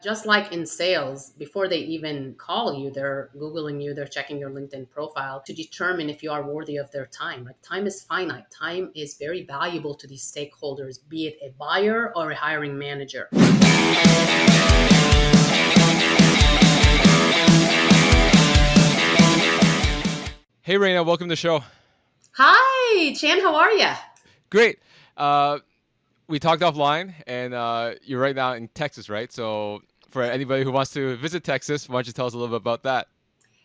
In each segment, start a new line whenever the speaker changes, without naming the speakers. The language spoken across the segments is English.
Just like in sales, before they even call you, they're Googling you, they're checking your LinkedIn profile to determine if you are worthy of their time. Like time is finite, time is very valuable to these stakeholders, be it a buyer or a hiring manager.
Hey, Raina, welcome to the show.
Hi, Chan, how are you?
Great. Uh, we talked offline, and you're right now in Texas, right? So, for anybody who wants to visit Texas, why don't you tell us a little bit about that?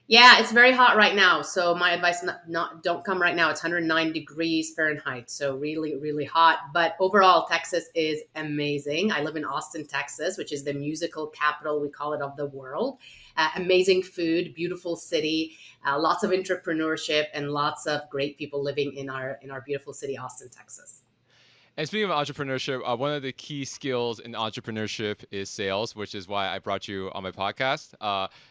Yeah, it's very hot right now. So my advice not don't come right now. It's 109 degrees Fahrenheit. So really really hot, but overall Texas is amazing. I live in Austin, Texas, which is the musical capital we call it of the world. Amazing food, beautiful city, lots of entrepreneurship and lots of great people living in our beautiful city Austin, Texas.
And speaking of entrepreneurship, one of the key skills in entrepreneurship is sales, which is why I brought you on my podcast.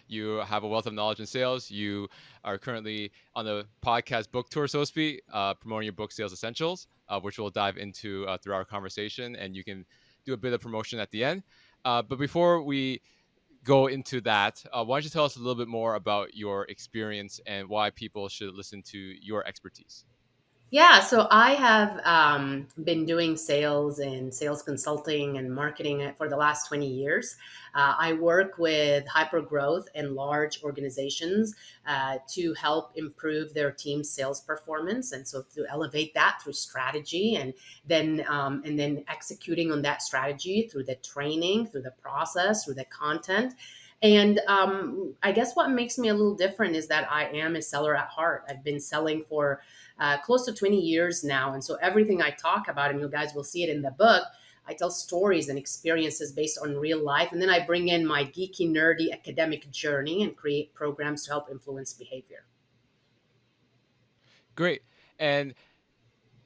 You have a wealth of knowledge in sales. You are currently on the podcast book tour, so to speak, promoting your book, Sales Essentials, which we'll dive into through our conversation. And you can do a bit of promotion at the end. But before we go into that, why don't you tell us a little bit more about your experience and why people should listen to your expertise?
Yeah, so I have been doing sales and sales consulting and marketing for the last 20 years. I work with hyper growth and large organizations to help improve their team's sales performance, and so to elevate that through strategy and then executing on that strategy through the training, through the process, through the content. And I guess what makes me a little different is that I am a seller at heart. I've been selling for close to 20 years now. And so everything I talk about, and you guys will see it in the book, I tell stories and experiences based on real life. And then I bring in my geeky, nerdy academic journey and create programs to help influence behavior.
Great. And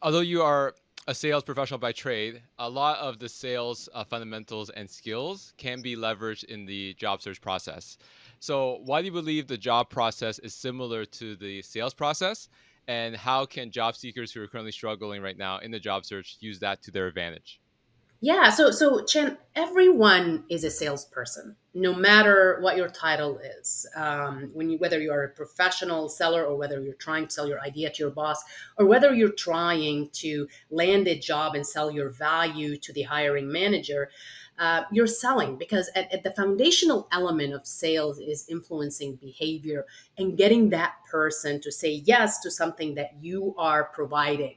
although you are a sales professional by trade, a lot of the sales fundamentals and skills can be leveraged in the job search process. So, why do you believe the job process is similar to the sales process? And how can job seekers who are currently struggling right now in the job search use that to their advantage?
Yeah, so Chen, everyone is a salesperson, no matter what your title is. Whether you are a professional seller or whether you're trying to sell your idea to your boss, or whether you're trying to land a job and sell your value to the hiring manager, you're selling because at the foundational element of sales is influencing behavior and getting that person to say yes to something that you are providing.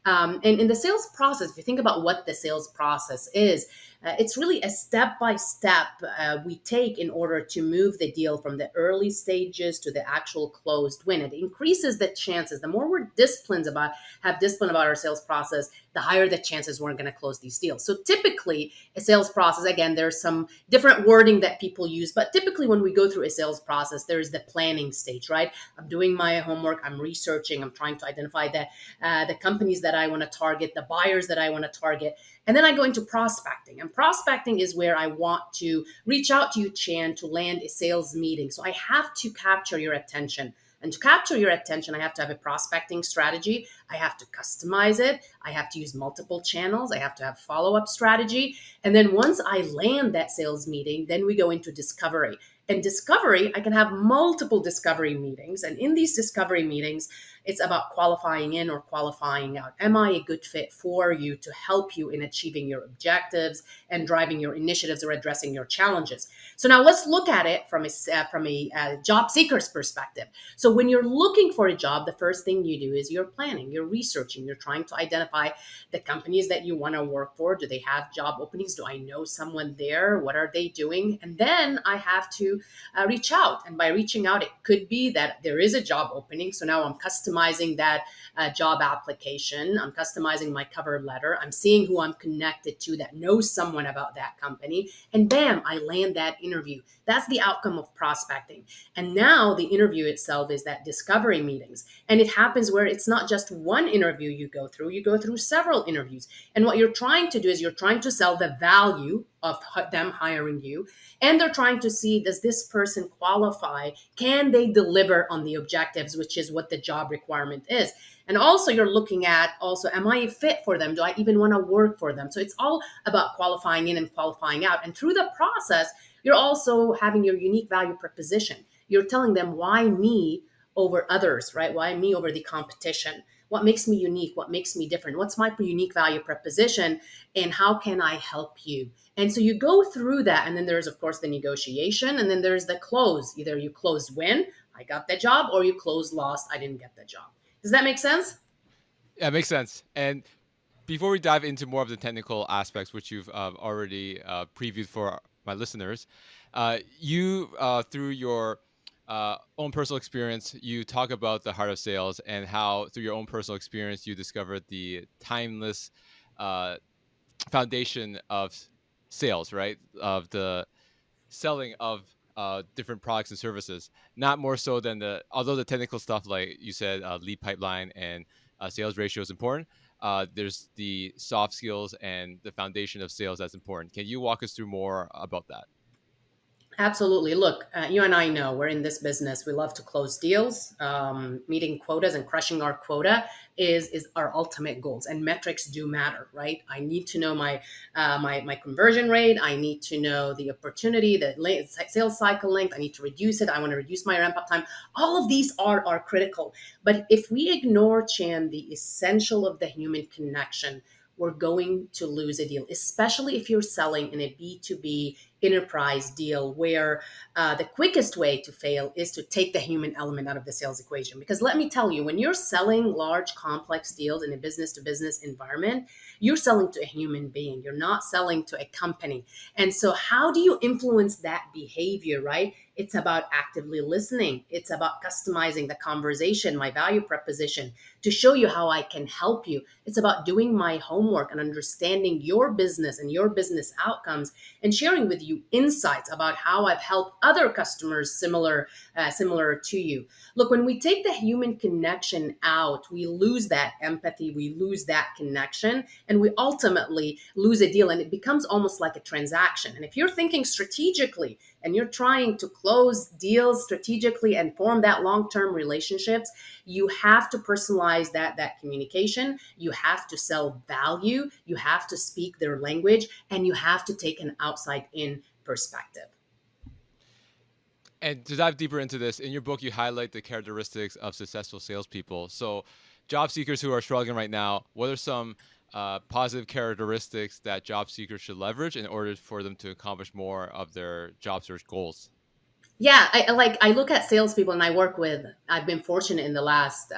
And in the sales process, if you think about what the sales process is, it's really a step by step we take in order to move the deal from the early stages to the actual closed win. It increases the chances. The more we're have discipline about our sales process, the higher the chances we're going to close these deals. So typically, a sales process, again, there's some different wording that people use, but typically when we go through a sales process, there's the planning stage, right? I'm doing my homework, I'm researching, I'm trying to identify the companies that I want to target, the buyers that I want to target. And then I go into prospecting. And prospecting is where I want to reach out to you, Chan, to land a sales meeting. So I have to capture your attention. And to capture your attention, I have to have a prospecting strategy. I have to customize it. I have to use multiple channels. I have to have follow-up strategy. And then once I land that sales meeting, then we go into discovery. In discovery, I can have multiple discovery meetings. And in these discovery meetings, it's about qualifying in or qualifying out. Am I a good fit for you to help you in achieving your objectives and driving your initiatives or addressing your challenges? So now let's look at it from a job seeker's perspective. So when you're looking for a job, the first thing you do is you're planning, you're researching, you're trying to identify the companies that you want to work for. Do they have job openings? Do I know someone there? What are they doing? And then I have to reach out. And by reaching out, it could be that there is a job opening. So now I'm customizing that job application. I'm customizing my cover letter. I'm seeing who I'm connected to that knows someone about that company. And bam, I land that interview. That's the outcome of prospecting. And now the interview itself is that discovery meetings. And it happens where it's not just one interview you go through several interviews. And what you're trying to do is you're trying to sell the value of them hiring you. And they're trying to see, does this person qualify? Can they deliver on the objectives, which is what the job requirement is? And also you're looking at also, am I a fit for them? Do I even want to work for them? So it's all about qualifying in and qualifying out. And through the process, You're also having your unique value proposition. You're telling them why me over others, right? Why me over the competition? What makes me unique? What makes me different? What's my unique value proposition? And how can I help you? And so you go through that. And then there's, of course, the negotiation. And then there's the close. Either you close win, I got the job, or you close lost, I didn't get the job. Does that make sense?
Yeah, it makes sense. And before we dive into more of the technical aspects, which you've already previewed for my listeners, you through your own personal experience, you talk about the heart of sales and how through your own personal experience you discovered the timeless uh, foundation of sales, right? Of the selling of different products and services, not more so than although the technical stuff, like you said, lead pipeline and sales ratio is important. There's the soft skills and the foundation of sales that's important. Can you walk us through more about that?
Absolutely. Look, you and I know we're in this business. We love to close deals. Meeting quotas and crushing our quota is our ultimate goals. And metrics do matter, right? I need to know my conversion rate. I need to know the opportunity, the sales cycle length. I need to reduce it. I want to reduce my ramp up time. All of these are critical. But if we ignore, Chan, the essential of the human connection, we're going to lose a deal, especially if you're selling in a B2B enterprise deal where the quickest way to fail is to take the human element out of the sales equation. Because let me tell you, when you're selling large, complex deals in a business to business environment, you're selling to a human being. You're not selling to a company. And so, how do you influence that behavior, right? It's about actively listening. It's about customizing the conversation, my value proposition to show you how I can help you. It's about doing my homework and understanding your business and your business outcomes and sharing with you insights about how I've helped other customers similar to you. Look, when we take the human connection out, we lose that empathy, we lose that connection, and we ultimately lose a deal, and it becomes almost like a transaction. And if you're thinking strategically and you're trying to close deals strategically and form that long-term relationships, you have to personalize that communication. You have to sell value. You have to speak their language, and you have to take an outside in perspective.
And to dive deeper into this, in your book, you highlight the characteristics of successful salespeople. So, job seekers who are struggling right now, what are some positive characteristics that job seekers should leverage in order for them to accomplish more of their job search goals?
Yeah, I look at salespeople and I work with. I've been fortunate in the last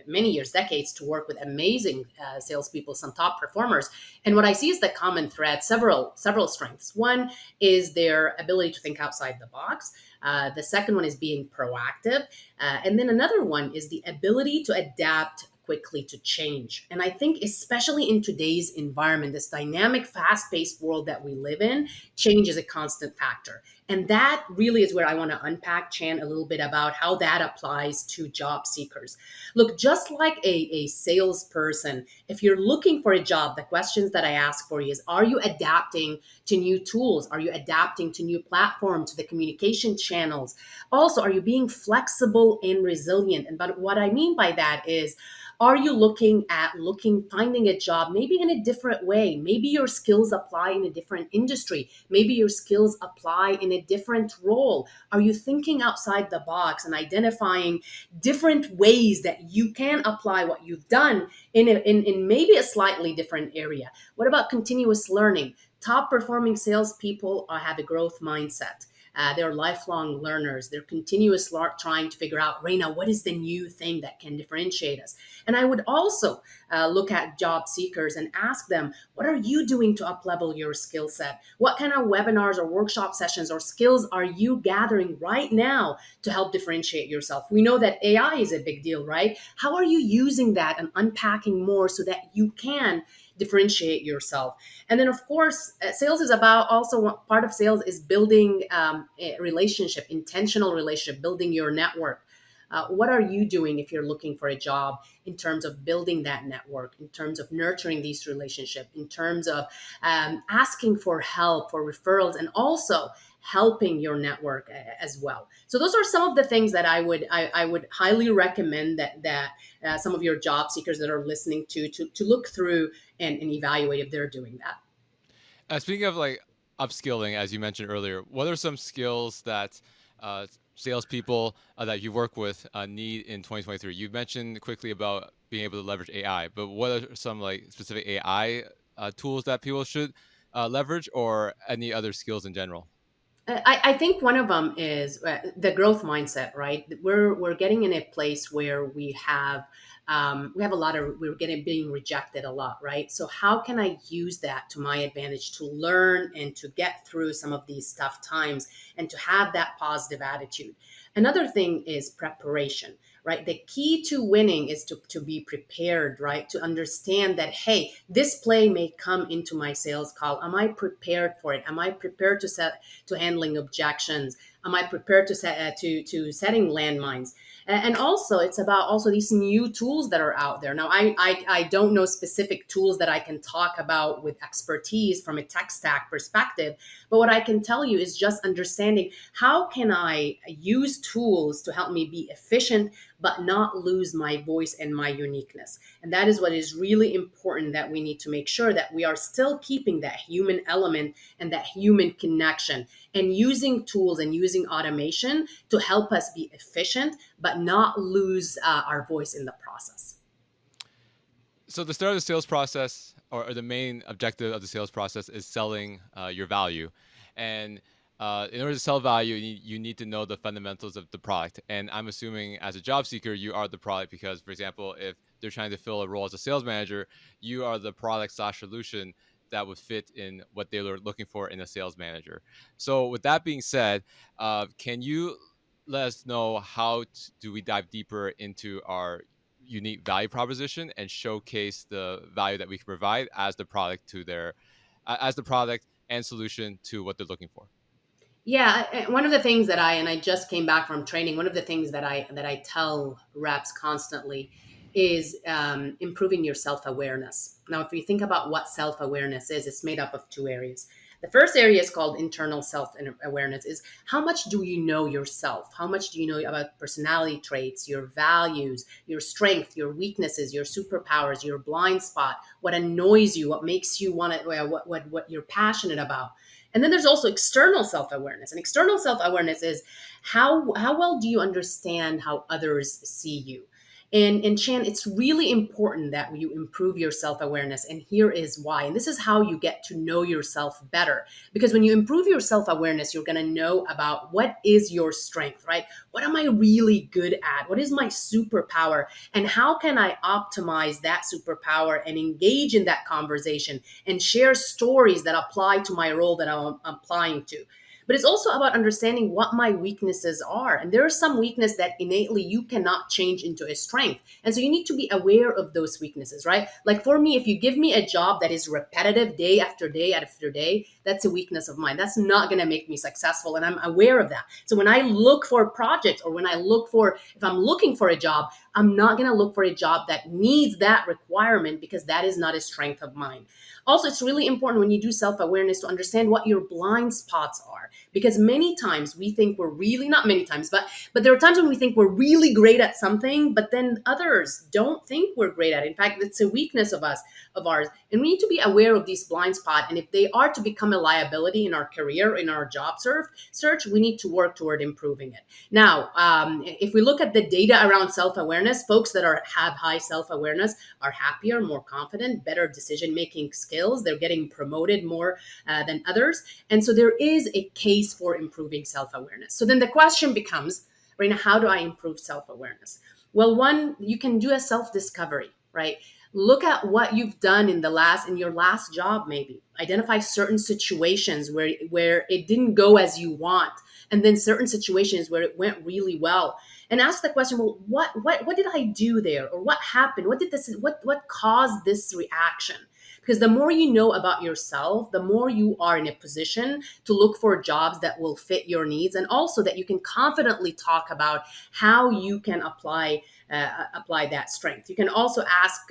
many years, decades, to work with amazing salespeople, some top performers. And what I see is the common thread: several strengths. One is their ability to think outside the box. The second one is being proactive, and then another one is the ability to adapt quickly to change. And I think, especially in today's environment, this dynamic, fast paced world that we live in, change is a constant factor. And that really is where I want to unpack, Chan, a little bit about how that applies to job seekers. Look, just like a salesperson, if you're looking for a job, the questions that I ask for you is, are you adapting to new tools? Are you adapting to new platforms, to the communication channels? Also, are you being flexible and resilient? And but what I mean by that is, are you finding a job maybe in a different way? Maybe your skills apply in a different industry. Maybe your skills apply in a different role. Are you thinking outside the box and identifying different ways that you can apply what you've done in maybe a slightly different area? What about continuous learning? Top performing salespeople have a growth mindset. They're lifelong learners. They're trying to figure out, Reina, what is the new thing that can differentiate us? And I would also look at job seekers and ask them, what are you doing to uplevel your skill set? What kind of webinars or workshop sessions or skills are you gathering right now to help differentiate yourself? We know that AI is a big deal, right? How are you using that and unpacking more so that you can differentiate yourself? And then, of course, sales is about, also part of sales is building a relationship, intentional relationship, building your network. What are you doing if you're looking for a job in terms of building that network, in terms of nurturing these relationships, in terms of asking for help, for referrals, and also helping your network as well? So those are some of the things that I would highly recommend that some of your job seekers that are listening to look through and evaluate if they're doing that.
Speaking of like upskilling, as you mentioned earlier, what are some skills that salespeople that you work with need in 2023? You mentioned quickly about being able to leverage AI, but what are some like specific AI tools that people should leverage, or any other skills in general?
I think one of them is the growth mindset, right? We're getting in a place where we have a lot of we're getting being rejected a lot, right? So how can I use that to my advantage to learn and to get through some of these tough times and to have that positive attitude? Another thing is preparation, right? The key to winning is to be prepared, right? To understand that, hey, this play may come into my sales call. Am I prepared for it? Am I prepared to handling objections? Am I prepared to setting landmines? And also, it's about also these new tools that are out there. Now, I don't know specific tools that I can talk about with expertise from a tech stack perspective, but what I can tell you is just understanding how can I use tools to help me be efficient, but not lose my voice and my uniqueness. And that is what is really important, that we need to make sure that we are still keeping that human element and that human connection, and using tools and using automation to help us be efficient, but not lose our voice in the process.
So the start of the sales process, or the main objective of the sales process, is selling your value. And in order to sell value, you need to know the fundamentals of the product. And I'm assuming as a job seeker, you are the product because, for example, if they're trying to fill a role as a sales manager, you are the product slash solution that would fit in what they were looking for in a sales manager. So with that being said, can you let us know do we dive deeper into our unique value proposition and showcase the value that we can provide as the product to their as the product and solution to what they're looking for?
Yeah, one of the things that I just came back from training. One of the things that I tell reps constantly is improving your self awareness. Now, if you think about what self awareness is, it's made up of two areas. The first area is called internal self awareness. Is how much do you know yourself? How much do you know about personality traits, your values, your strength, your weaknesses, your superpowers, your blind spot, what annoys you, what makes you want to, what you're passionate about. And then there's also external self-awareness. And external self-awareness is how well do you understand how others see you? And Chan, it's really important that you improve your self-awareness. And here is why. And this is how you get to know yourself better. Because when you improve your self-awareness, you're going to know about what is your strength, right? What am I really good at? What is my superpower? And how can I optimize that superpower and engage in that conversation and share stories that apply to my role that I'm applying to? But it's also about understanding what my weaknesses are. And there are some weakness that innately you cannot change into a strength. And so you need to be aware of those weaknesses, right? Like for me, if you give me a job that is repetitive day after day after day, that's a weakness of mine. That's not going to make me successful. And I'm aware of that. So when I look for a project, or when if I'm looking for a job, I'm not going to look for a job that needs that requirement, because that is not a strength of mine. Also, it's really important when you do self awareness to understand what your blind spots are, because many times we think we're really, not many times, but there are times when we think we're really great at something, but then others don't think we're great at it. In fact, it's a weakness of ours, and we need to be aware of these blind spots. And if they are to become a liability in our career, in our job search, we need to work toward improving it. Now, if we look at the data around self awareness, folks that have high self awareness are happier, more confident, better decision making skills. They're getting promoted more than others. And so there is a case for improving self awareness. So then the question becomes, Raina, how do I improve self awareness? Well, one, you can do a self discovery, right? Look at what you've done in your last job, maybe identify certain situations where it didn't go as you want, and then certain situations where it went really well, and ask the question, well, what did I do there, or what happened, what caused this reaction? Because the more you know about yourself, the more you are in a position to look for jobs that will fit your needs, and also that you can confidently talk about how you can apply that strength. You can also ask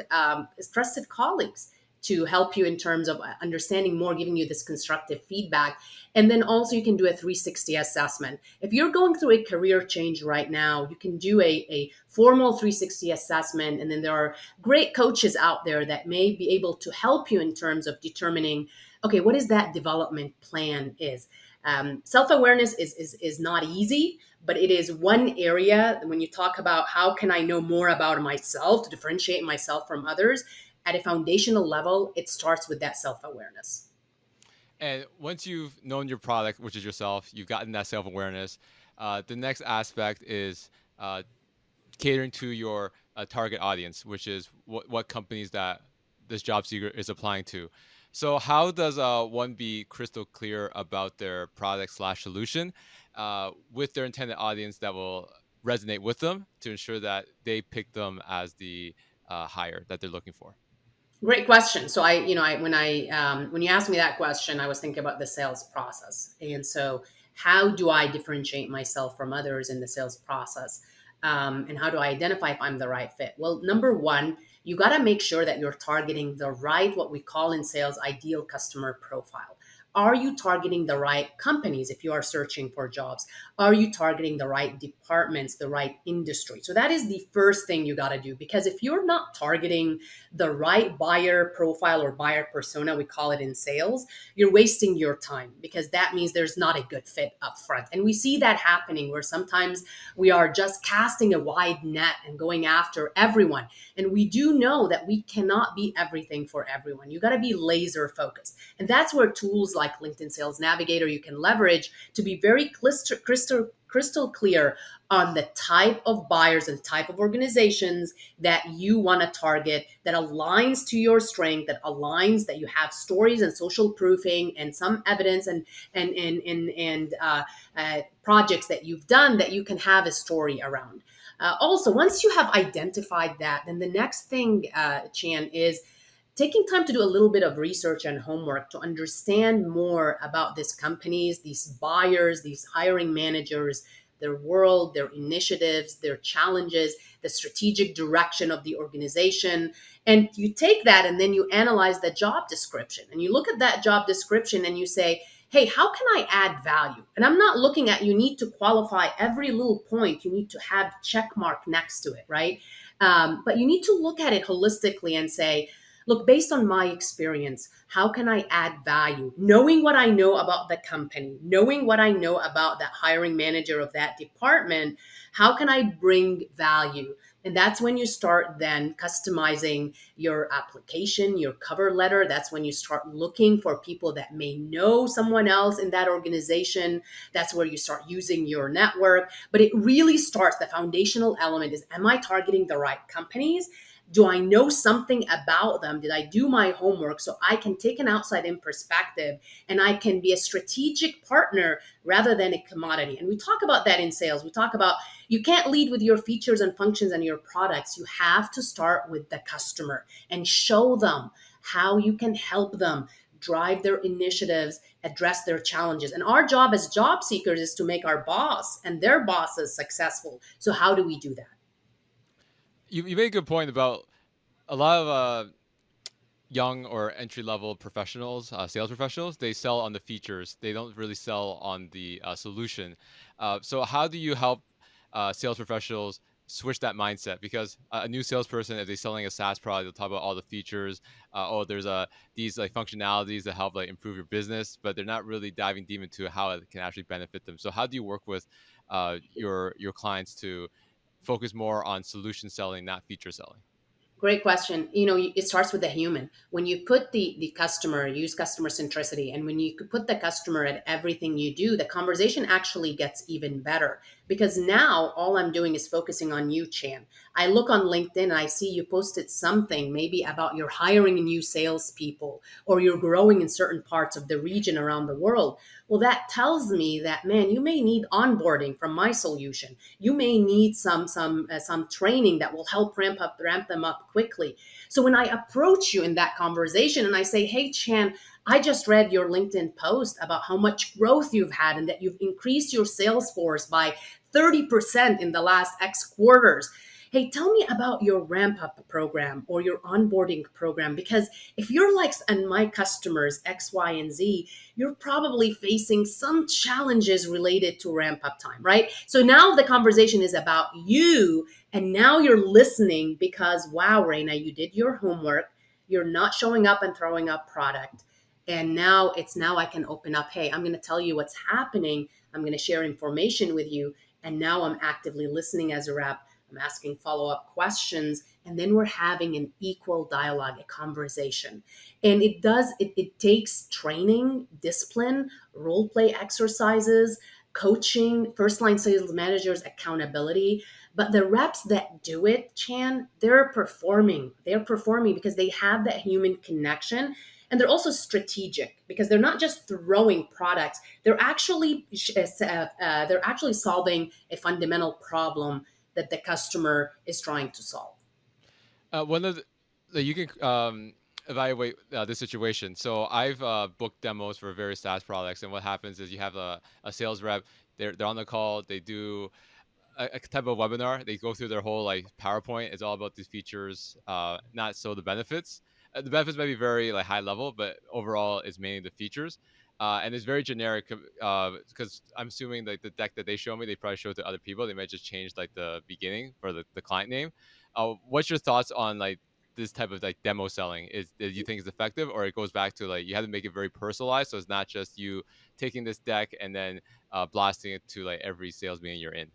trusted colleagues to help you in terms of understanding more, giving you this constructive feedback. And then also you can do a 360 assessment. If you're going through a career change right now, you can do a formal 360 assessment. And then there are great coaches out there that may be able to help you in terms of determining, okay, what is that development plan is. Self-awareness is not easy, but it is one area when you talk about how can I know more about myself to differentiate myself from others at a foundational level, it starts with that self-awareness.
And once you've known your product, which is yourself, you've gotten that self awareness. The next aspect is uh, catering to your target audience, which is what companies that this job seeker is applying to. So, how does one be crystal clear about their product slash solution with their intended audience that will resonate with them to ensure that they pick them as the hire that they're looking for?
Great question. So when you asked me that question, I was thinking about the sales process, and so how do I differentiate myself from others in the sales process, and how do I identify if I'm the right fit? Well, number one, you got to make sure that you're targeting the right, what we call in sales, ideal customer profile. Are you targeting the right companies if you are searching for jobs? Are you targeting the right departments, the right industry? So that is the first thing you got to do, because if you're not targeting the right buyer profile or buyer persona, we call it in sales, you're wasting your time, because that means there's not a good fit up front. And we see that happening where sometimes we are just casting a wide net and going after everyone. And we do know that we cannot be everything for everyone. You got to be laser focused. And that's where tools like LinkedIn Sales Navigator you can leverage to be very crystal clear on the type of buyers and type of organizations that you want to target, that aligns to your strength, that aligns, that you have stories and social proofing and some evidence and projects that you've done that you can have a story around. Also, once you have identified that, then the next thing, Chan, is taking time to do a little bit of research and homework to understand more about these companies, these buyers, these hiring managers, their world, their initiatives, their challenges, the strategic direction of the organization. And you take that and then you analyze the job description. And you look at that job description and you say, hey, how can I add value? And I'm not looking at, you need to qualify every little point. You need to have check mark next to it, right? But you need to look at it holistically and say, look, based on my experience, how can I add value? Knowing what I know about the company, knowing what I know about that hiring manager of that department, how can I bring value? And that's when you start then customizing your application, your cover letter. That's when you start looking for people that may know someone else in that organization. That's where you start using your network. But it really starts, the foundational element is, am I targeting the right companies? Do I know something about them? Did I do my homework so I can take an outside in perspective and I can be a strategic partner rather than a commodity? And we talk about that in sales. We talk about, you can't lead with your features and functions and your products. You have to start with the customer and show them how you can help them drive their initiatives, address their challenges. And our job as job seekers is to make our boss and their bosses successful. So how do we do that?
You made a good point about a lot of young or entry level professionals, sales professionals, they sell on the features. They don't really sell on the solution. So how do you help sales professionals switch that mindset? Because a new salesperson, if they're selling a SaaS product, they'll talk about all the features. Oh, there's these like functionalities that help like improve your business, but they're not really diving deep into how it can actually benefit them. So how do you work with your clients to focus more on solution selling, not feature selling?
Great question. You know, it starts with the human. When you put the customer, use customer centricity, and when you put the customer at everything you do, the conversation actually gets even better, because now all I'm doing is focusing on you, Chan. I look on LinkedIn and I see you posted something maybe about you're hiring new salespeople or you're growing in certain parts of the region around the world. Well, that tells me that, man, you may need onboarding from my solution. You may need some training that will help ramp them up quickly. So when I approach you in that conversation and I say, hey, Chan, I just read your LinkedIn post about how much growth you've had and that you've increased your sales force by 30% in the last X quarters. Hey, tell me about your ramp up program or your onboarding program, because if you're like, and my customers X, Y, and Z, you're probably facing some challenges related to ramp up time, right? So now the conversation is about you, and now you're listening because, wow, Reina, you did your homework. You're not showing up and throwing up product. And now I can open up, hey, I'm going to tell you what's happening, I'm going to share information with you, and now I'm actively listening as a rep, I'm asking follow-up questions, and then we're having an equal dialogue, a conversation. And it takes training, discipline, role play exercises, coaching, first line sales managers, accountability. But the reps that do it, Chan, they're performing because they have that human connection, and they're also strategic because they're not just throwing products, they're actually solving a fundamental problem that the customer is trying to solve.
One of you can evaluate this situation. So I've booked demos for various SaaS products, and what happens is you have a sales rep. They're on the call. They do a type of webinar. They go through their whole like PowerPoint. It's all about these features, not so the benefits. The benefits might be very like high level, but overall, it's mainly the features. And it's very generic because I'm assuming like the deck that they show me, they probably show it to other people. They might just change like the beginning for the client name. What's your thoughts on like this type of like demo selling? Is do you think it's effective, or it goes back to like you have to make it very personalized, so it's not just you taking this deck and then blasting it to like every sales meeting you're in?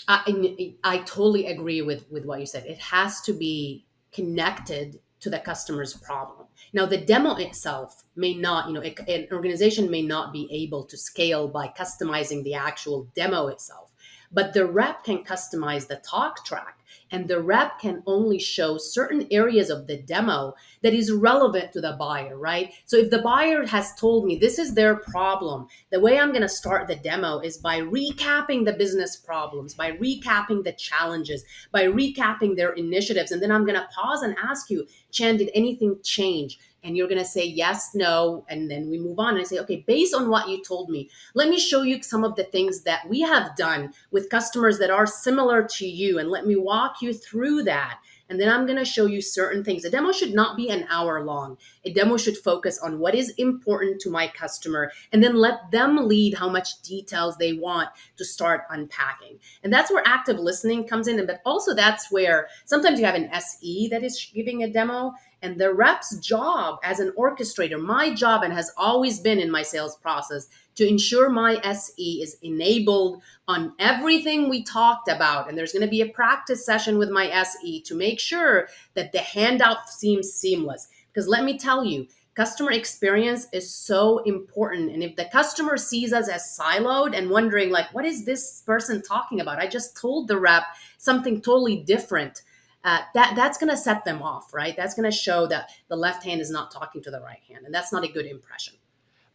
I totally agree with what you said. It has to be connected to the customer's problem. Now, the demo itself may not, an organization may not be able to scale by customizing the actual demo itself, but the rep can customize the talk track, and the rep can only show certain areas of the demo that is relevant to the buyer, right? So if the buyer has told me this is their problem, the way I'm going to start the demo is by recapping the business problems, by recapping the challenges, by recapping their initiatives. And then I'm going to pause and ask you, Chan, did anything change? And you're going to say yes, no. And then we move on and I say, okay, based on what you told me, let me show you some of the things that we have done with customers that are similar to you. And let me walk you through that. And then I'm going to show you certain things. A demo should not be an hour long. A demo should focus on what is important to my customer and then let them lead how much details they want to start unpacking. And that's where active listening comes in. But also, that's where sometimes you have an SE that is giving a demo, and the rep's job as an orchestrator, my job, and has always been in my sales process, to ensure my SE is enabled on everything we talked about. And there's going to be a practice session with my SE to make sure that the handout seems seamless. Because let me tell you, customer experience is so important. And if the customer sees us as siloed and wondering, like, what is this person talking about? I just told the rep something totally different. That's going to set them off, right? That's going to show that the left hand is not talking to the right hand. And that's not a good impression.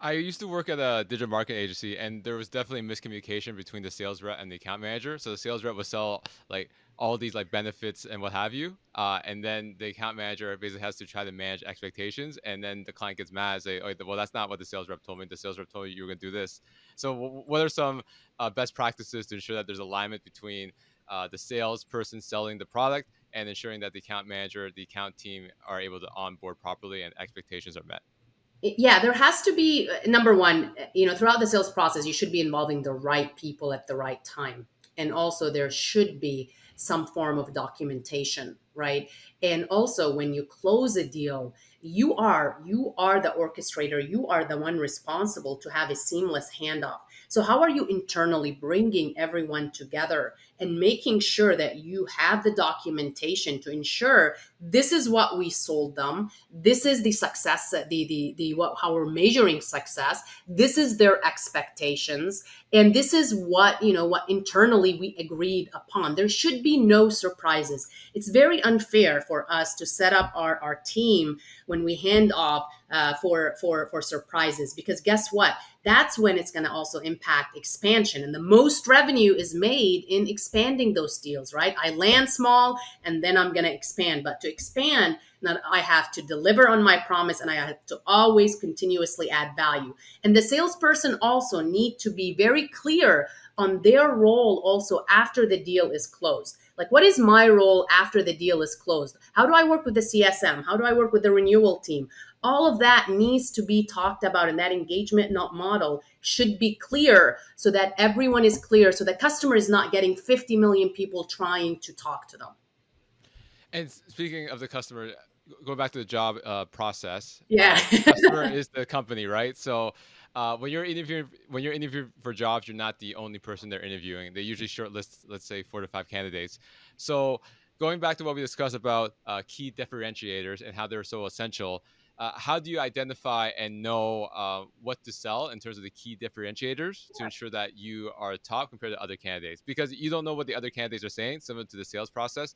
I used to work at a digital marketing agency, and there was definitely miscommunication between the sales rep and the account manager. So the sales rep would sell like all these like benefits and what have you, and then the account manager basically has to try to manage expectations, and then the client gets mad and say, "Oh, well, that's not what the sales rep told me. The sales rep told me you were going to do this." So, what are some best practices to ensure that there's alignment between the salesperson selling the product and ensuring that the account manager, the account team are able to onboard properly and expectations are met?
Yeah, there has to be, number one, throughout the sales process, you should be involving the right people at the right time. And also, there should be some form of documentation, right? And also, when you close a deal, you are the orchestrator, you are the one responsible to have a seamless handoff. So how are you internally bringing everyone together and making sure that you have the documentation to ensure this is what we sold them, this is the success, the what, how we're measuring success, this is their expectations, and this is what internally we agreed upon. There should be no surprises. It's very unfair for us to set up our team when we hand off for surprises, because guess what, that's when it's going to also impact expansion, and the most revenue is made in expanding those deals, right? I land small and then I'm going to expand, but to expand, now I have to deliver on my promise, and I have to always continuously add value. And the salesperson also need to be very clear on their role also after the deal is closed. Like, what is my role after the deal is closed? How do I work with the CSM? How do I work with the renewal team? All of that needs to be talked about, and that engagement not model should be clear so that everyone is clear, so the customer is not getting 50 million people trying to talk to them.
And speaking of the customer, going back to the job process,
Yeah.
the customer is the company, right? So when you're interviewing for jobs, you're not the only person they're interviewing. They usually shortlist, let's say, 4 to 5 candidates. So going back to what we discussed about key differentiators and how they're so essential, how do you identify and know what to sell in terms of the key differentiators to ensure that you are top compared to other candidates? Because you don't know what the other candidates are saying, similar to the sales process.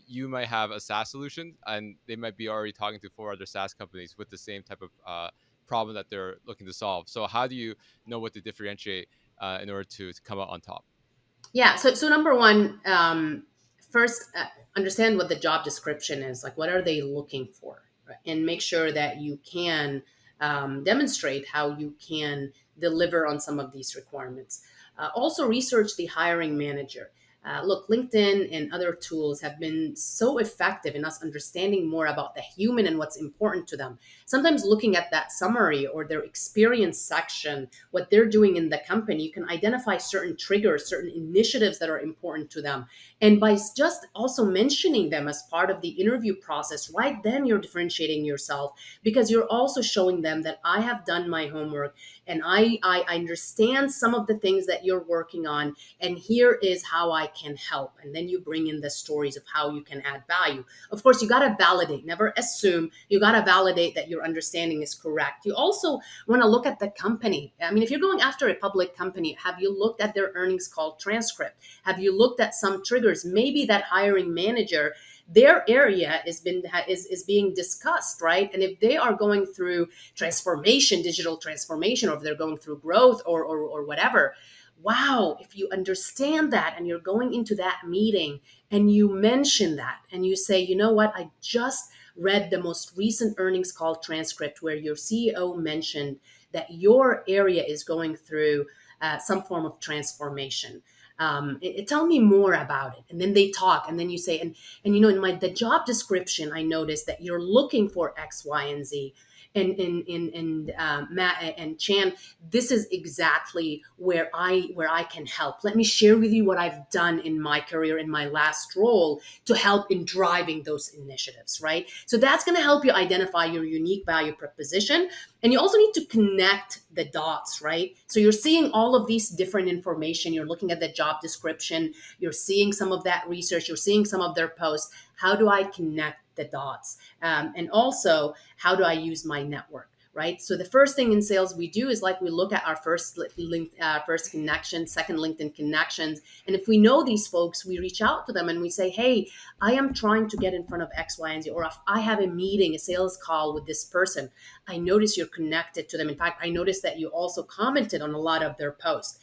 You might have a SaaS solution, and they might be already talking to 4 other SaaS companies with the same type of problem that they're looking to solve. So how do you know what to differentiate in order to come out on top?
Yeah. So number one, first understand what the job description is. Like, what are they looking for, right? And make sure that you can demonstrate how you can deliver on some of these requirements. Also, research the hiring manager. Look, LinkedIn and other tools have been so effective in us understanding more about the human and what's important to them. Sometimes looking at that summary or their experience section, what they're doing in the company, you can identify certain triggers, certain initiatives that are important to them. And by just also mentioning them as part of the interview process, right then you're differentiating yourself, because you're also showing them that I have done my homework and I understand some of the things that you're working on, and here is how I can help. And then you bring in the stories of how you can add value. Of course, you got to validate, never assume. You got to validate that your understanding is correct. You also want to look at the company. I mean, if you're going after a public company, have you looked at their earnings call transcript? Have you looked at some triggers? Maybe that hiring manager, their area is being discussed, right? And if they are going through transformation, digital transformation, or if they're going through growth or whatever, wow, if you understand that and you're going into that meeting and you mention that and you say, you know what, I just read the most recent earnings call transcript where your CEO mentioned that your area is going through some form of transformation. Tell me more about it. And then they talk, and then you say, and you know, in my the job description, I noticed that you're looking for X, Y, and Z. And Matt and Chan, this is exactly where I can help. Let me share with you what I've done in my career in my last role to help in driving those initiatives, right? So that's going to help you identify your unique value proposition. And you also need to connect the dots, right? So you're seeing all of these different information. You're looking at the job description. You're seeing some of that research. You're seeing some of their posts. How do I connect the dots? And also, how do I use my network? Right. So the first thing in sales we do is like we look at our first connection, second LinkedIn connections, and if we know these folks, we reach out to them and we say, "Hey, I am trying to get in front of X, Y, and Z," or if I have a meeting, a sales call with this person, I notice you're connected to them. In fact, I noticed that you also commented on a lot of their posts.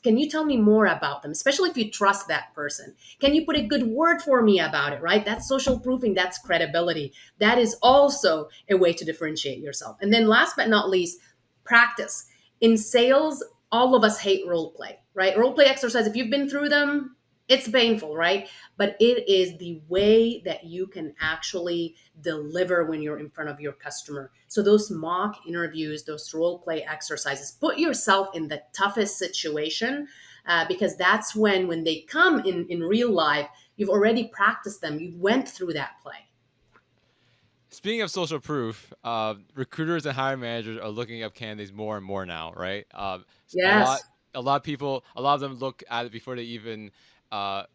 Can you tell me more about them, especially if you trust that person? Can you put a good word for me about it, right? That's social proofing, that's credibility. That is also a way to differentiate yourself. And then last but not least, practice. In sales, all of us hate role play, right? Role play exercise, if you've been through them, it's painful, right? But it is the way that you can actually deliver when you're in front of your customer. So those mock interviews, those role play exercises, put yourself in the toughest situation, because that's when they come in real life, you've already practiced them. You went through that play.
Speaking of social proof, recruiters and hiring managers are looking up candidates more and more now, right? A lot,
Yes.
a lot of people, a lot of them look at it before they even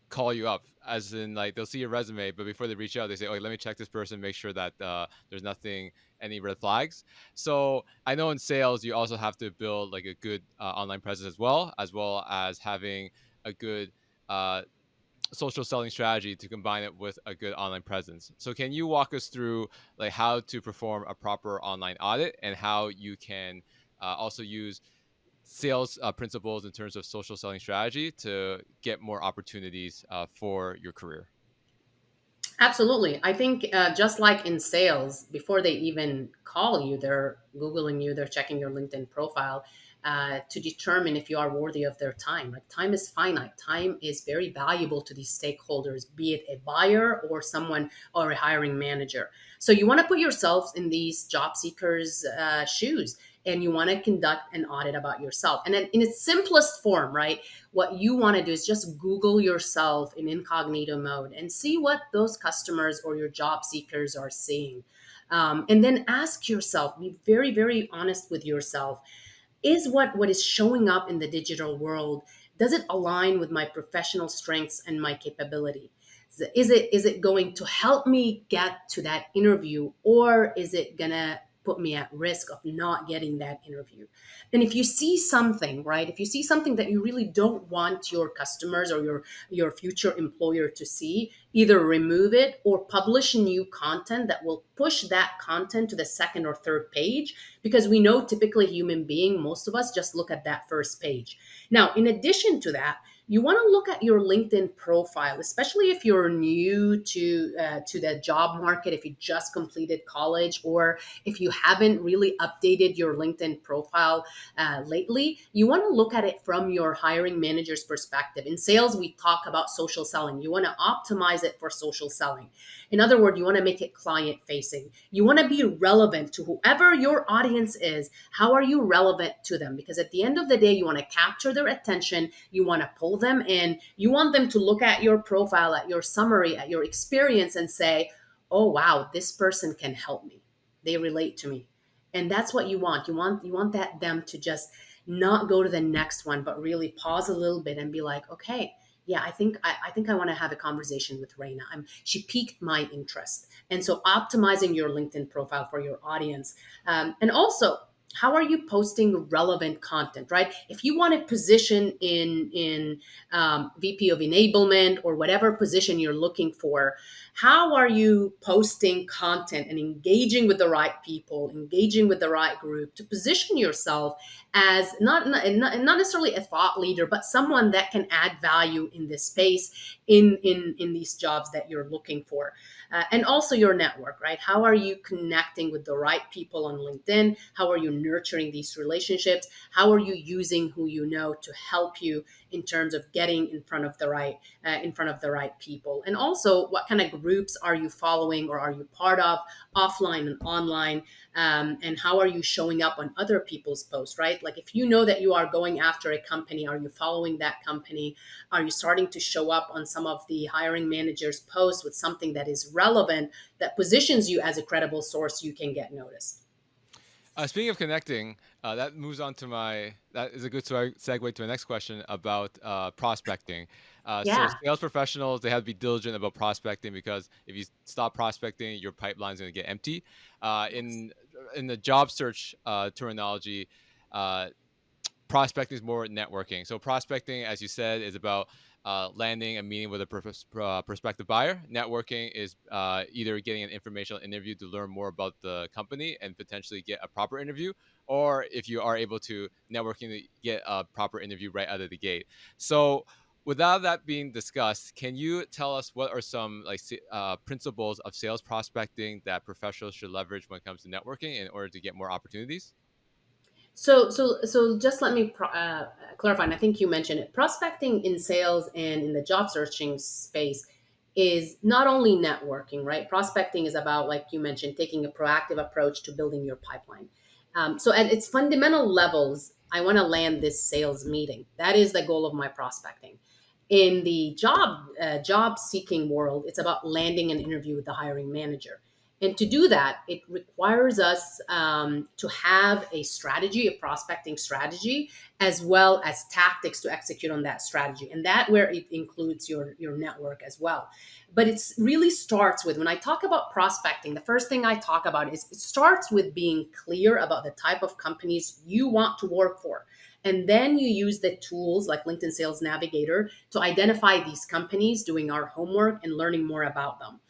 call you up. As in, like they'll see your resume, but before they reach out, they say, "Okay, let me check this person, make sure that there's nothing, any red flags." So I know in sales, you also have to build like a good online presence as well as having a good uh, social selling strategy to combine it with a good online presence. So can you walk us through like how to perform a proper online audit and how you can also use sales principles in terms of social selling strategy to get more opportunities for your career?
Absolutely. I think just like in sales, before they even call you, they're Googling you, they're checking your LinkedIn profile to determine if you are worthy of their time. Like, time is finite, time is very valuable to these stakeholders, be it a buyer or someone or a hiring manager. So you want to put yourself in these job seekers' shoes. and you want to conduct an audit about yourself. And then in its simplest form, right, what you want to do is just Google yourself in incognito mode and see what those customers or your job seekers are seeing. And then ask yourself, be very, very honest with yourself. Is what is showing up in the digital world, does it align with my professional strengths and my capability? Is it going to help me get to that interview, or is it gonna put me at risk of not getting that interview? And if you see something, right, if you see something that you really don't want your customers or your future employer to see, either remove it or publish new content that will push that content to the second or third page, because we know typically human being, most of us just look at that first page. Now, in addition to that, you want to look at your LinkedIn profile, especially if you're new to the job market, if you just completed college, or if you haven't really updated your LinkedIn profile lately. You want to look at it from your hiring manager's perspective. In sales, we talk about social selling. You want to optimize it for social selling. In other words, you want to make it client facing. You want to be relevant to whoever your audience is. How are you relevant to them? Because at the end of the day, you want to capture their attention. You want to pull them in. You want them to look at your profile, at your summary, at your experience, and say, oh, wow, this person can help me. They relate to me. And that's what you want. You want that them to just not go to the next one, but really pause a little bit and be like, okay, yeah, I think I want to have a conversation with Reina. She piqued my interest. And so optimizing your LinkedIn profile for your audience. And also, how are you posting relevant content, right? If you want a position in VP of enablement or whatever position you're looking for, how are you posting content and engaging with the right people, engaging with the right group to position yourself as not necessarily a thought leader, but someone that can add value in this space, in these jobs that you're looking for. And also your network, right? How are you connecting with the right people on LinkedIn? How are you nurturing these relationships? How are you using who you know to help you in terms of getting in front of the right people? And also, what kind of groups are you following or are you part of, offline and online? And how are you showing up on other people's posts, right? Like if you know that you are going after a company, are you following that company? Are you starting to show up on some of the hiring managers' posts with something that is relevant, that positions you as a credible source you can get noticed?
Speaking of connecting, that moves on to that is a good segue to my next question about prospecting. So
Yeah.
sales professionals, they have to be diligent about prospecting, because if you stop prospecting, your pipeline's going to get empty. In the job search terminology, uh, prospecting is more networking. So prospecting, as you said, is about landing a meeting with a prospective buyer. Networking is either getting an informational interview to learn more about the company and potentially get a proper interview, or if you are able to networking to get a proper interview right out of the gate. So without that being discussed, can you tell us what are some principles of sales prospecting that professionals should leverage when it comes to networking in order to get more opportunities?
So just let me clarify. And I think you mentioned it. Prospecting in sales and in the job searching space is not only networking, right? Prospecting is about, like you mentioned, taking a proactive approach to building your pipeline. So at its fundamental levels, I want to land this sales meeting. That is the goal of my prospecting. In the job seeking world, it's about landing an interview with the hiring manager. And to do that, it requires us to have a strategy, a prospecting strategy, as well as tactics to execute on that strategy. And that where it includes your network as well. But it really starts with, when I talk about prospecting, the first thing I talk about is it starts with being clear about the type of companies you want to work for. And then you use the tools like LinkedIn Sales Navigator to identify these companies, doing our homework and learning more about them.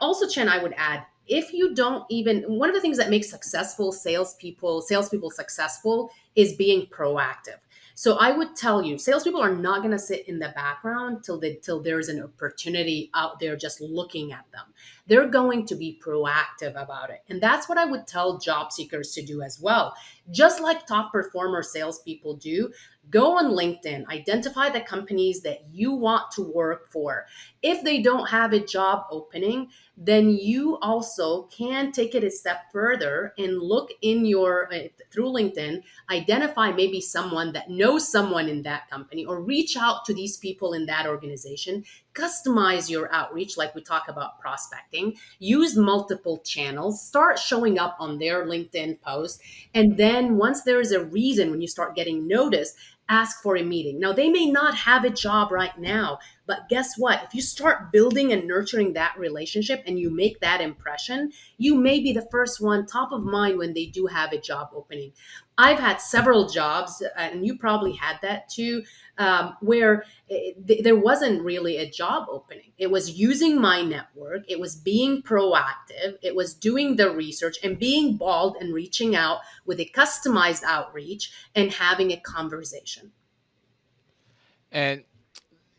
Also, Chen, I would add, if you don't even, one of the things that makes salespeople successful is being proactive. So I would tell you, salespeople are not going to sit in the background till there's an opportunity out there just looking at them. They're going to be proactive about it, and that's what I would tell job seekers to do as well. Just like top performer salespeople do, Go on LinkedIn, identify the companies that you want to work for. If they don't have a job opening, then you also can take it a step further and look in your through LinkedIn, identify maybe someone that knows someone in that company, or reach out to these people in that organization. Customize your outreach, like we talk about prospecting. Use multiple channels, start showing up on their LinkedIn post, and then once there is a reason, when you start getting noticed, ask for a meeting. Now, they may not have a job right now, but guess what? If you start building and nurturing that relationship and you make that impression, you may be the first one top of mind when they do have a job opening. I've had several jobs, and you probably had that too, where there wasn't really a job opening. It was using my network, it was being proactive, it was doing the research and being bold and reaching out with a customized outreach and having a conversation.
And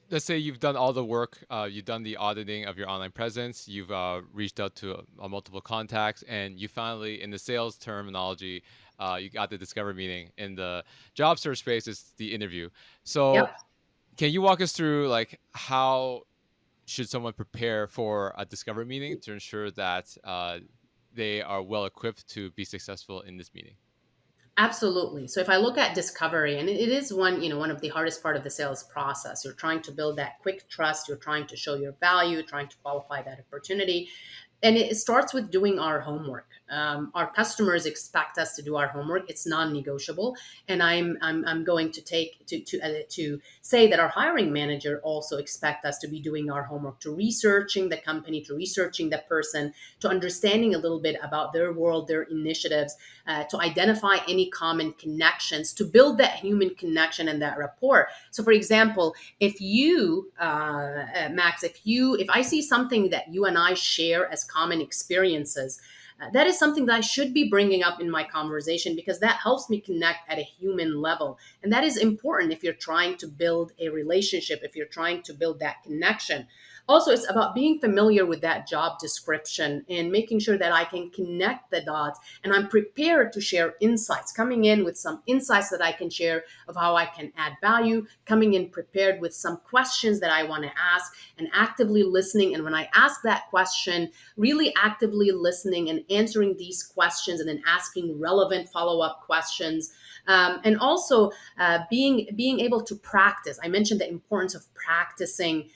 let's say you've done all the work, you've done the auditing of your online presence, you've reached out to multiple contacts, and you finally, in the sales terminology, you got the discovery meeting. In the job search space, it's the interview. So,
Yep.
can you walk us through like how should someone prepare for a discovery meeting to ensure that they are well equipped to be successful in this meeting?
Absolutely. So if I look at discovery, and it is one of the hardest part of the sales process. You're trying to build that quick trust. You're trying to show your value, trying to qualify that opportunity. And it starts with doing our homework. Our customers expect us to do our homework. It's non-negotiable, and I'm going to take to say that our hiring manager also expect us to be doing our homework, to researching the company, to researching the person, to understanding a little bit about their world, their initiatives, to identify any common connections, to build that human connection and that rapport. So, for example, if you, Max, if I see something that you and I share as common experiences, that is something that I should be bringing up in my conversation, because that helps me connect at a human level. And that is important if you're trying to build a relationship, if you're trying to build that connection. Also, it's about being familiar with that job description and making sure that I can connect the dots and I'm prepared to share insights, coming in with some insights that I can share of how I can add value, coming in prepared with some questions that I want to ask, and actively listening. And when I ask that question, really actively listening and answering these questions, and then asking relevant follow-up questions. And also being able to practice. I mentioned the importance of practicing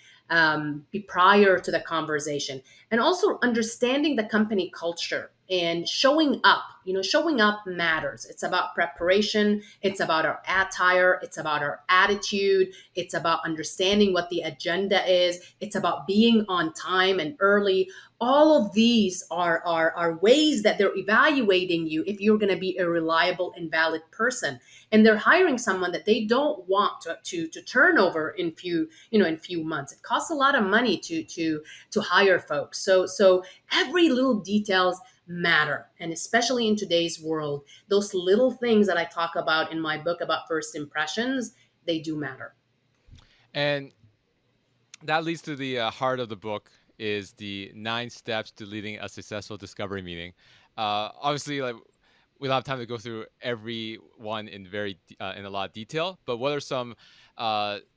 be prior to the conversation, and also understanding the company culture and showing up. Showing up matters. It's about preparation, it's about our attire, it's about our attitude, it's about understanding what the agenda is, it's about being on time and early. All of these are ways that they're evaluating you if you're going to be a reliable and valid person, and they're hiring someone that they don't want to turn over in few months. It costs a lot of money to hire folks. So every little details matter, and especially in today's world, those little things that I talk about in my book about first impressions, they do matter.
And that leads to the heart of the book, is the 9 steps to leading a successful discovery meeting. Obviously, like we don't have time to go through every one in a lot of detail, but what are some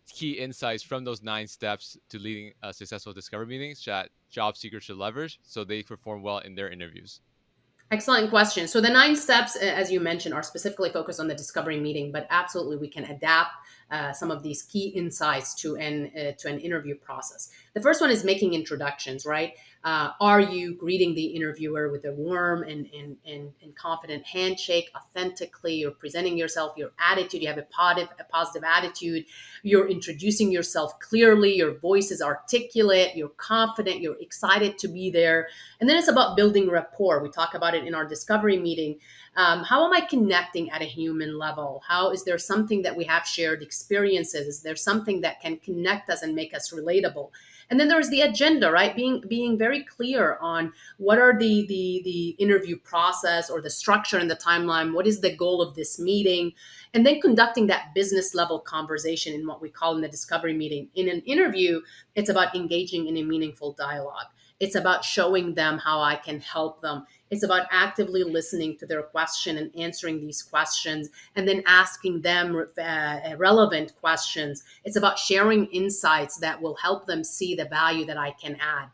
key insights from those 9 steps to leading a successful discovery meetings that job seekers should leverage so they perform well in their interviews?
Excellent question. So the 9 steps, as you mentioned, are specifically focused on the discovery meeting, but absolutely we can adapt some of these key insights to an interview process. The first one is making introductions, right? Are you greeting the interviewer with a warm and confident handshake, authentically? You're presenting yourself, your attitude. You have a positive attitude. You're introducing yourself clearly. Your voice is articulate. You're confident. You're excited to be there. And then it's about building rapport. We talk about it in our discovery meeting. How am I connecting at a human level? How is there something that we have shared experiences? Is there something that can connect us and make us relatable? And then there's the agenda, right? Being very clear on what are the interview process or the structure and the timeline. What is the goal of this meeting? And then conducting that business level conversation in what we call in the discovery meeting. In an interview, it's about engaging in a meaningful dialogue. It's about showing them how I can help them. It's about actively listening to their question and answering these questions, and then asking them relevant questions. It's about sharing insights that will help them see the value that I can add.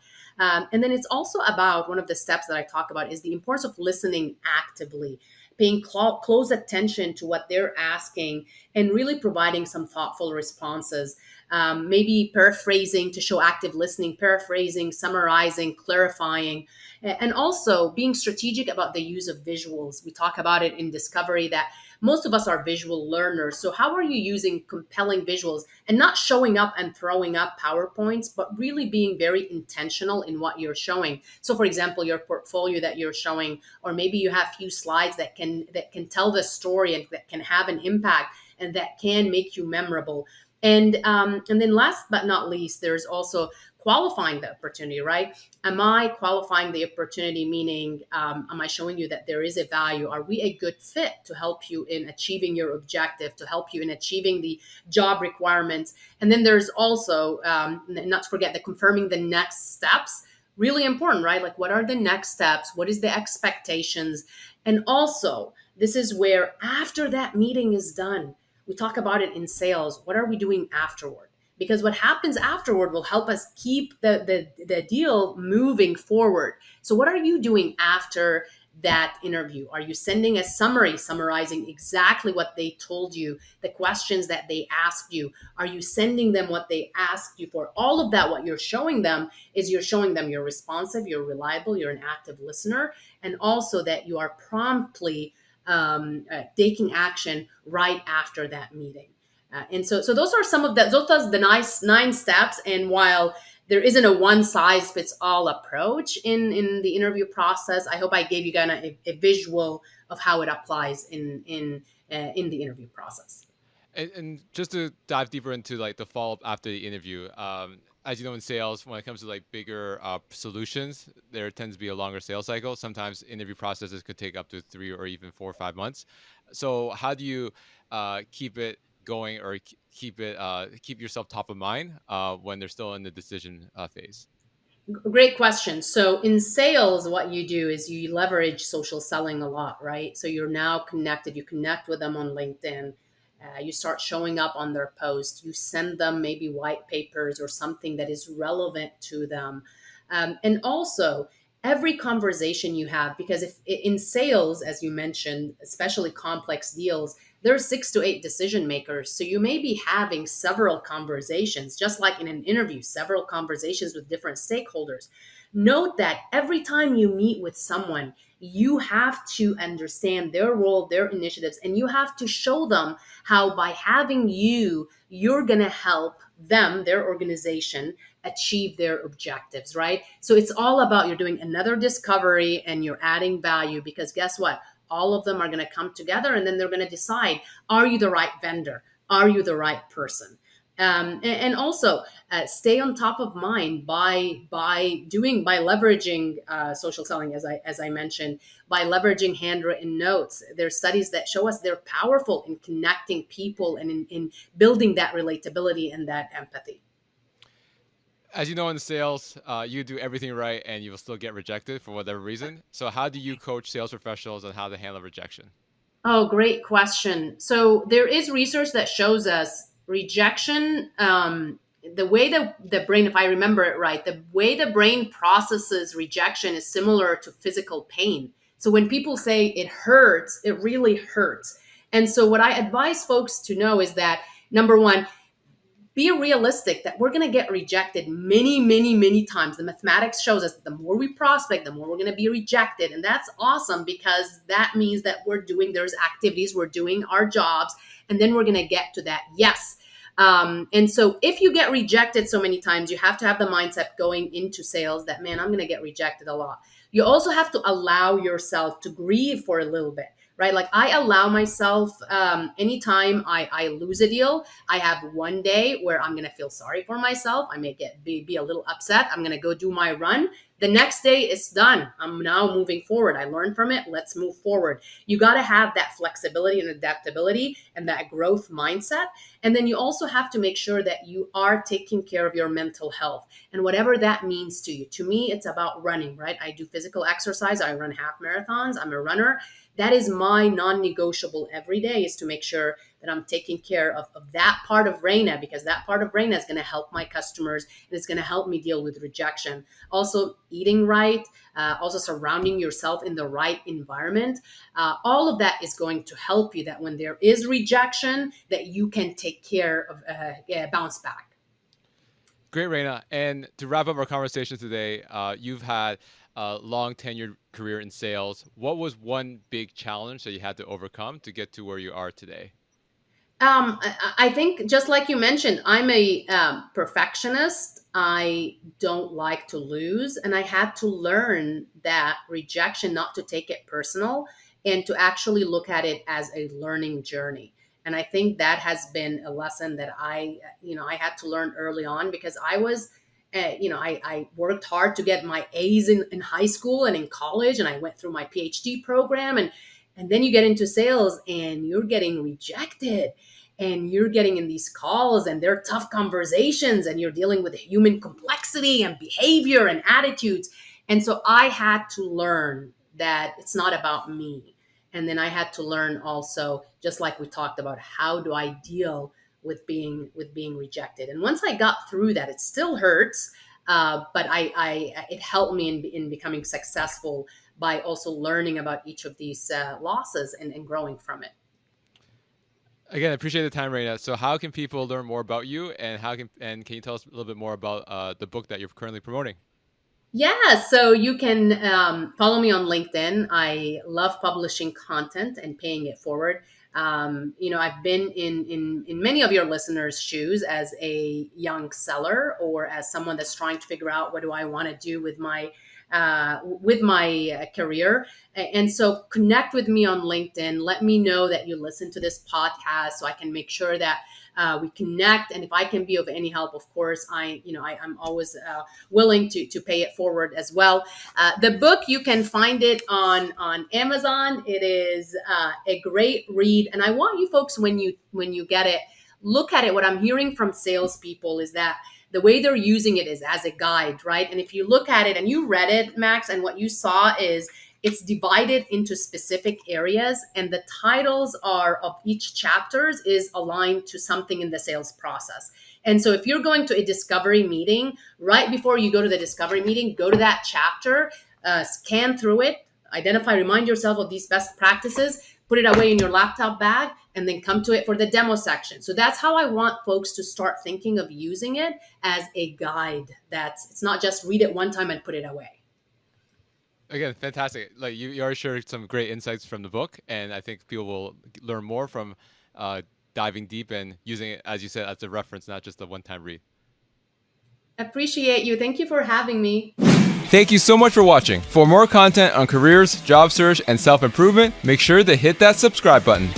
And then it's also about, one of the steps that I talk about is the importance of listening actively, paying close attention to what they're asking, and really providing some thoughtful responses. Maybe paraphrasing to show active listening, paraphrasing, summarizing, clarifying, and also being strategic about the use of visuals. We talk about it in discovery that most of us are visual learners. So, how are you using compelling visuals and not showing up and throwing up PowerPoints, but really being very intentional in what you're showing? So, for example, your portfolio that you're showing, or maybe you have few slides that can tell the story and that can have an impact and that can make you memorable. And then last but not least, there's also qualifying the opportunity, right? Am I qualifying the opportunity? Meaning, am I showing you that there is a value? Are we a good fit to help you in achieving your objective, to help you in achieving the job requirements? And then there's also, not to forget, the confirming the next steps. Really important, right? Like, what are the next steps? What is the expectations? And also, this is where after that meeting is done, we talk about it in sales. What are we doing afterward? Because what happens afterward will help us keep the deal moving forward. So, what are you doing after that interview? Are you sending a summary summarizing exactly what they told you, the questions that they asked you? Are you sending them what they asked you for? All of that, what you're showing them is you're showing them you're responsive, you're reliable, you're an active listener, and also that you are promptly taking action right after that meeting. And so those are some of the those are the nice 9 steps. And while there isn't a one size fits all approach in the interview process, I hope I gave you kind of a visual of how it applies in the interview process.
And just to dive deeper into like the follow up after the interview, as you know, in sales, when it comes to like bigger solutions, there tends to be a longer sales cycle. Sometimes interview processes could take up to 3 or even 4 or 5 months. So how do you keep it going, or keep yourself top of mind when they're still in the decision phase?
Great question. So in sales, what you do is you leverage social selling a lot, right? So you're now connected. You connect with them on LinkedIn. You start showing up on their post. You send them maybe white papers or something that is relevant to them. And also, every conversation you have, because if in sales, as you mentioned, especially complex deals, there are 6 to 8 decision makers. So you may be having several conversations, just like in an interview, several conversations with different stakeholders. Note that every time you meet with someone, you have to understand their role, their initiatives, and you have to show them how by having you, you're going to help them, their organization, achieve their objectives, right? So it's all about you're doing another discovery and you're adding value, because guess what? All of them are going to come together and then they're going to decide, are you the right vendor? Are you the right person? And also stay on top of mind by leveraging social selling, as I mentioned, by leveraging handwritten notes. There's studies that show us they're powerful in connecting people and in building that relatability and that empathy.
As you know, in sales, you do everything right and you will still get rejected for whatever reason. So how do you coach sales professionals on how to handle rejection?
Oh, great question. So there is research that shows us rejection. The way the brain, if I remember it right, the way the brain processes rejection is similar to physical pain. So when people say it hurts, it really hurts. And so what I advise folks to know is that, number one, be realistic that we're going to get rejected many, many, many times. The mathematics shows us that the more we prospect, the more we're going to be rejected. And that's awesome, because that means that there's activities, we're doing our jobs, and then we're going to get to that yes. And so if you get rejected so many times, you have to have the mindset going into sales that, man, I'm going to get rejected a lot. You also have to allow yourself to grieve for a little bit, right? Like, I allow myself, anytime I lose a deal, I have one day where I'm going to feel sorry for myself. I may be a little upset. I'm going to go do my run. The next day it's done. I'm now moving forward. I learned from it. Let's move forward. You got to have that flexibility and adaptability and that growth mindset. And then you also have to make sure that you are taking care of your mental health and whatever that means to you. To me, it's about running, right? I do physical exercise. I run half marathons. I'm a runner. That is my non-negotiable every day, is to make sure that I'm taking care of that part of Rana, because that part of Rana is going to help my customers and it's going to help me deal with rejection. Also, eating right, also surrounding yourself in the right environment. All of that is going to help you, that when there is rejection, that you can take care of, bounce back.
Great, Reina. And to wrap up our conversation today, you've had a long tenured career in sales. What was one big challenge that you had to overcome to get to where you are today?
I think, just like you mentioned, I'm a perfectionist. I don't like to lose. And I had to learn that rejection, not to take it personal and to actually look at it as a learning journey. And I think that has been a lesson that I had to learn early on, because I was, I worked hard to get my A's in high school and in college, and I went through my PhD program, and then you get into sales and you're getting rejected, and you're getting in these calls and they're tough conversations, and you're dealing with human complexity and behavior and attitudes. And so I had to learn that it's not about me. And then I had to learn also, just like we talked about, how do I deal with being rejected. And once I got through that, it still hurts, but I it helped me in becoming successful by also learning about each of these losses and growing from it.
Again, I appreciate the time, Reina. So how can people learn more about you, and can you tell us a little bit more about the book that you're currently promoting?
Yeah, so you can follow me on LinkedIn. I love publishing content and paying it forward. I've been in many of your listeners' shoes as a young seller, or as someone that's trying to figure out, what do I want to do with my career. And so connect with me on LinkedIn. Let me know that you listen to this podcast, so I can make sure that we connect. And if I can be of any help, of course, I'm always willing to pay it forward as well. The book, you can find it on Amazon. It is a great read, and I want you folks, when you get it, look at it. What I'm hearing from salespeople is that the way they're using it is as a guide, right? And if you look at it and you read it, Max, and what you saw is it's divided into specific areas, and the titles of each chapters is aligned to something in the sales process. And so if you're going to a discovery meeting, right before you go to the discovery meeting, go to that chapter, scan through it, remind yourself of these best practices, put it away in your laptop bag, and then come to it for the demo section. So that's how I want folks to start thinking of using it, as a guide. It's not just read it one time and put it away.
Again, fantastic. Like you already shared some great insights from the book, and I think people will learn more from diving deep and using it, as you said, as a reference, not just a one-time read.
Appreciate you. Thank you for having me.
Thank you so much for watching. For more content on careers, job search, and self-improvement, make sure to hit that subscribe button.